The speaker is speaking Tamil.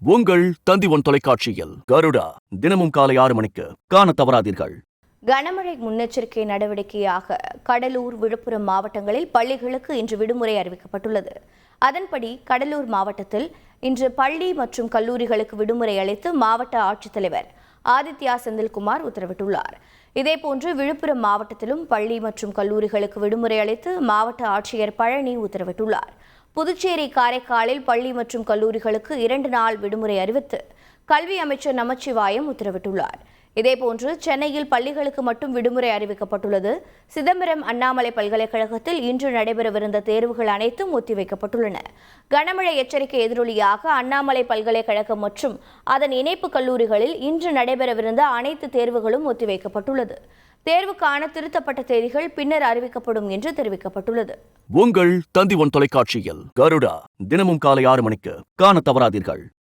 உங்கள் தந்தி1 தொலைக்காட்சியில் கருடா தினமும் காலை 6 மணிக்கு காண தவறாதீர்கள். கனமழை முன்னெச்சரிக்கை நடவடிக்கையாக கடலூர், விழுப்புரம் மாவட்டங்களில் பள்ளிகளுக்கு இன்று விடுமுறை அறிவிக்கப்பட்டுள்ளது. அதன்படி கடலூர் மாவட்டத்தில் இன்று பள்ளி மற்றும் கல்லூரிகளுக்கு விடுமுறை அளித்து மாவட்ட ஆட்சித்தலைவர் ஆதித்யா செந்தில்குமார் உத்தரவிட்டுள்ளார். இதேபோன்று விழுப்புரம் மாவட்டத்திலும் பள்ளி மற்றும் கல்லூரிகளுக்கு விடுமுறை அளித்து மாவட்ட ஆட்சியர் பழனி உத்தரவிட்டுள்ளார். புதுச்சேரி, காரைக்காலில் பள்ளி மற்றும் கல்லூரிகளுக்கு 2 நாள் விடுமுறை அறிவித்து கல்வி அமைச்சர் நமச்சிவாயம் உத்தரவிட்டுள்ளார். இதேபோன்று சென்னையில் பள்ளிகளுக்கு மட்டும் விடுமுறை அறிவிக்கப்பட்டுள்ளது. சிதம்பரம் அண்ணாமலை பல்கலைக்கழகத்தில் இன்று நடைபெறவிருந்த தேர்வுகள் அனைத்தும் ஒத்திவைக்கப்பட்டுள்ளன. கனமழை எச்சரிக்கை எதிரொலியாக அண்ணாமலை பல்கலைக்கழகம் மற்றும் அதன் இணைப்பு கல்லூரிகளில் இன்று நடைபெறவிருந்த அனைத்து தேர்வுகளும் ஒத்திவைக்கப்பட்டுள்ளது. தேர்வுக்கான திருத்தப்பட்ட தேதிகள் பின்னர் அறிவிக்கப்படும் என்று தெரிவிக்கப்பட்டுள்ளது. உங்கள் தந்தி1 தொலைக்காட்சியில் கருடா தினமும் காலை 6 மணிக்கு காண தவறாதீர்கள்.